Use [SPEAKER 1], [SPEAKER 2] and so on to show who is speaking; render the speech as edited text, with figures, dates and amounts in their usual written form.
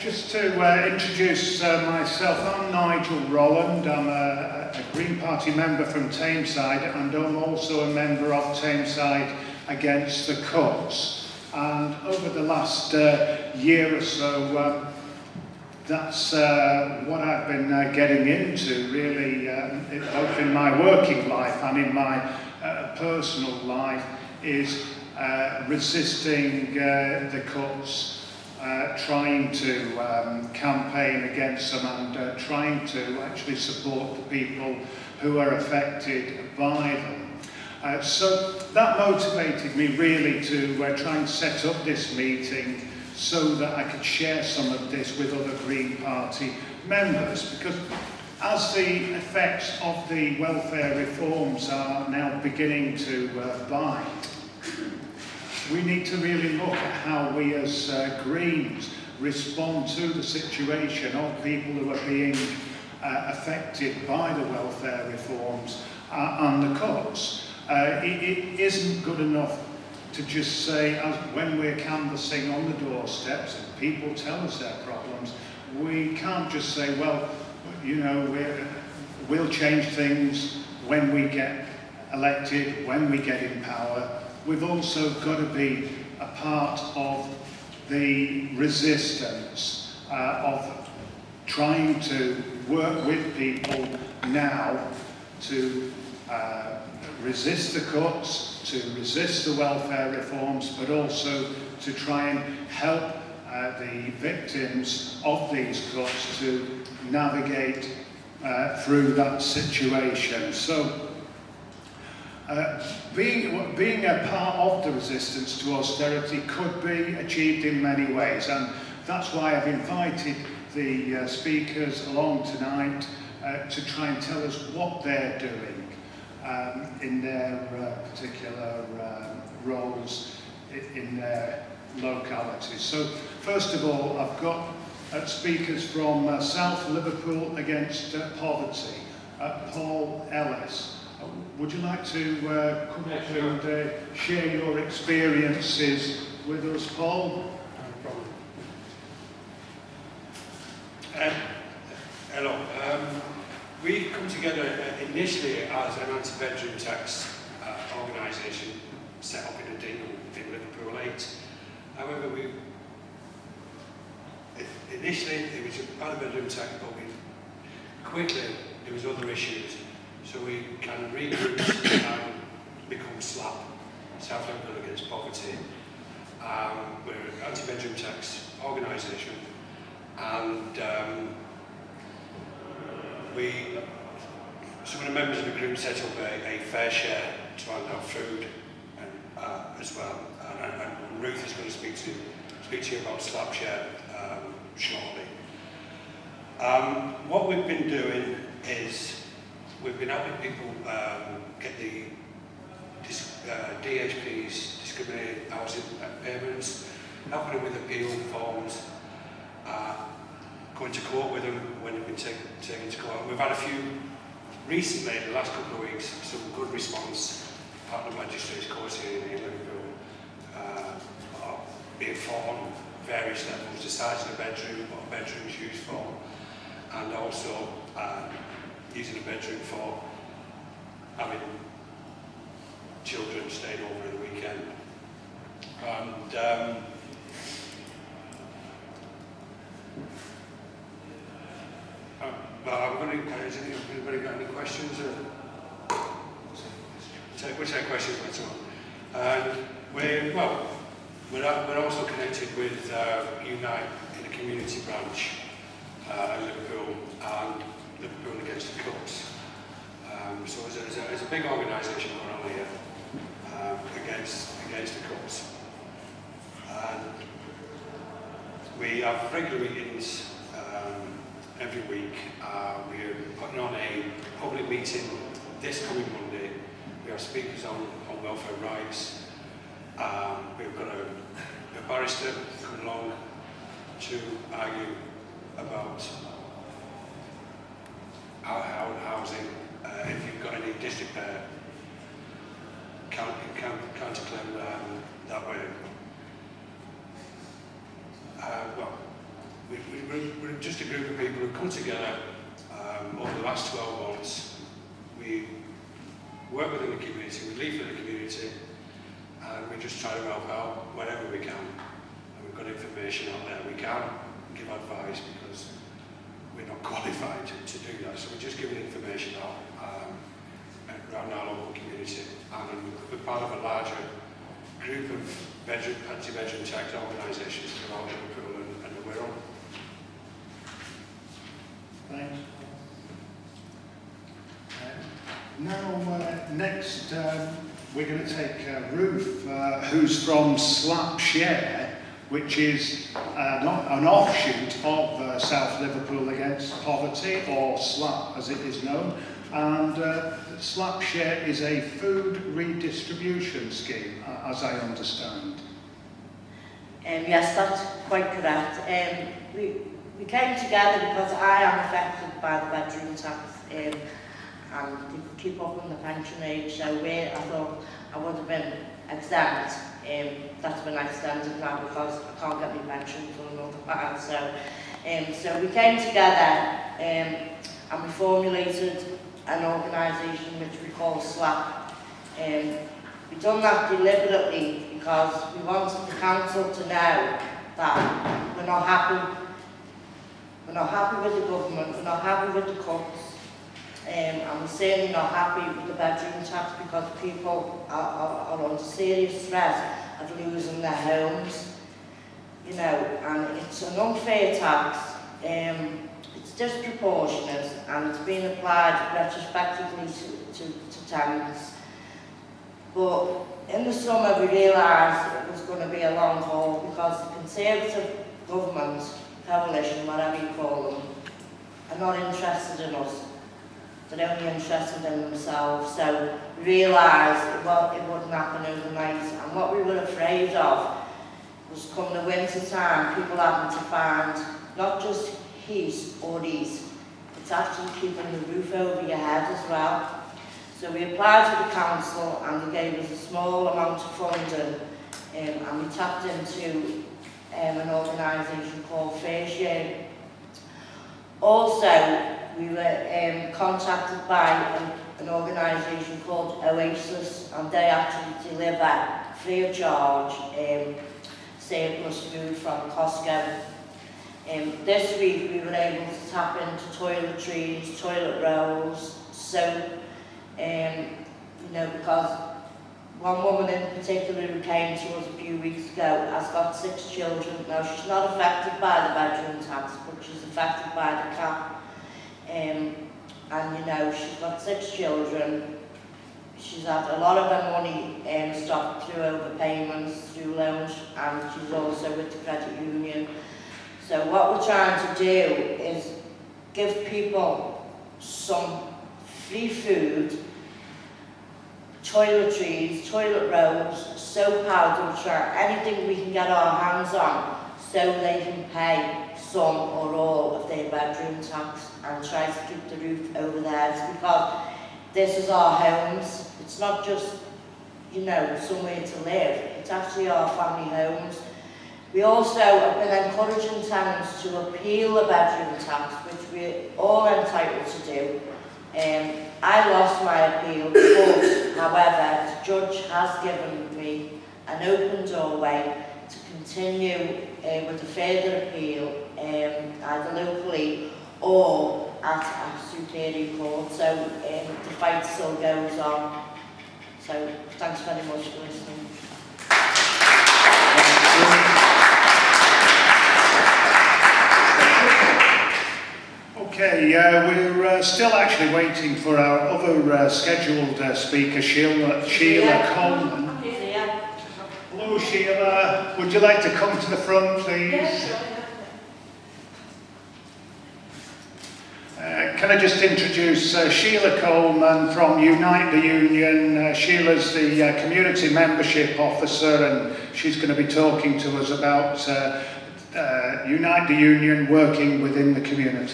[SPEAKER 1] Just to introduce myself, I'm Nigel Rolland. I'm a Green Party member from Tameside, and I'm also a member of Tameside Against the Cuts. And over the last year or so, that's what I've been getting into, really, both in my working life and in my personal life, is resisting the cuts. Trying to campaign against them and trying to actually support the people who are affected by them. So that motivated me really to try and set up this meeting so that I could share some of this with other Green Party members, because as the effects of the welfare reforms are now beginning to bite, we need to really look at how we as Greens respond to the situation of people who are being affected by the welfare reforms and the cuts. It isn't good enough to just say, as when we're canvassing on the doorsteps and people tell us their problems, we can't just say, well, you know, we'll change things when we get elected, when we get in power. We've also got to be a part of the resistance of trying to work with people now to resist the cuts, to resist the welfare reforms, but also to try and help the victims of these cuts to navigate through that situation. So, being a part of the resistance to austerity could be achieved in many ways, and that's why I've invited the speakers along tonight to try and tell us what they're doing in their particular roles in their localities. So first of all, I've got speakers from South Liverpool Against Poverty, Paul Ellis. Would you like to come up and share your experiences with us, Paul?
[SPEAKER 2] No problem. Hello. We come together initially as an anti-bedroom tax organisation set up in a dingle in Liverpool 8. However, initially it was about a bedroom tax, but quickly there was other issues. So we kind of regrouped and become SLAP, South Liverpool Against Poverty. We're an anti-bedroom tax organisation, and some of the members of the group set up a fair share to hand out food as well. And Ruth is going to speak to you about SLAP share shortly. What we've been doing is we've been helping people get the DHPs, discriminated housing payments, helping them with appeal forms, going to court with them when they've been taken to court. We've had a few recently, in the last couple of weeks, some good response. Part of the magistrates' court here in Liverpool are being fought on various levels, the size of the bedroom, what a bedroom is used for, and also using a bedroom for having children staying over in the weekend. And I'm going to, has anybody got any questions? We'll take questions later on. And we're also connected with Unite in the community branch in Liverpool and Liverpool Against the Cuts. So there's a big organisation going on here against the cuts. And we have regular meetings every week. We're putting on a public meeting this coming Monday. We have speakers on welfare rights. We've got a barrister coming along to argue about housing. If you've got any disrepair, counterclaim that way. Well, we we're just a group of people who come together over the last 12 months. We work within the community, we lead for the community, and we just try to help out wherever we can. And we've got information out there. We can give advice because we're not qualified to do that. So we're just giving information out around our local community. And we're part of a larger group of anti-bedroom tax organisations throughout Liverpool and the Wirral.
[SPEAKER 1] Thanks. Now, next, we're going to take Ruth, who's from Slapshare, which is an offshoot of South Liverpool Against Poverty, or SLAP as it is known. And Slapshare is a food redistribution scheme, as I understand.
[SPEAKER 3] Yes, that's quite correct. We came together because I am affected by the bedroom tax and they could keep up on the pension age, so I thought I would have been exempt. That's been extended now because I can't get my pension for another while. So we came together and we formulated an organisation which we call SLAP. We've done that deliberately because we wanted the council to know that we're not happy with the government, we're not happy with the cuts, and we're certainly not happy with the bedroom tax because people are under serious threat of losing their homes, you know, and it's an unfair tax, it's disproportionate, and it's been applied retrospectively to tenants. But in the summer we realised it was going to be a long haul because the Conservative government, coalition, whatever you call them, are not interested in us. They're only interested in themselves. So we realised it wouldn't happen overnight. And what we were afraid of was come the winter time, people having to find not just heat or ease, it's actually keeping the roof over your head as well. So we applied to the council and they gave us a small amount of funding and we tapped into an organisation called Fringe. Also, we were contacted by an organisation called Oasis, and they actually deliver free of charge surplus food from Costco. This week we were able to tap into toiletries, toilet rolls, soap, you know, because one woman in particular who came to us a few weeks ago has got 6 children. Now, she's not affected by the bedroom tax, but she's affected by the cap. And, you know, she's got 6 children. She's had a lot of her money stopped through overpayments, through loans, and she's also with the credit union. So what we're trying to do is give people some free food, toiletries, toilet rolls, soap powder, anything we can get our hands on so they can pay some or all of their bedroom tax and try to keep the roof over their heads, because this is our homes. It's not just, you know, somewhere to live, it's actually our family homes. We also have been encouraging tenants to appeal the bedroom tax, which we're all entitled to do. I lost my appeal, but however, the judge has given me an open doorway to continue with a further appeal, either locally or at a superior court. So the fight still goes on. So thanks very much for listening.
[SPEAKER 1] Okay, we're still actually waiting for our other scheduled speaker, Sheila Coleman. Hello, Sheila. Would you like to come to the front, please?
[SPEAKER 3] Yes.
[SPEAKER 1] Can I just introduce Sheila Coleman from Unite the Union. Sheila's the Community Membership Officer, and she's going to be talking to us about Unite the Union working within the community.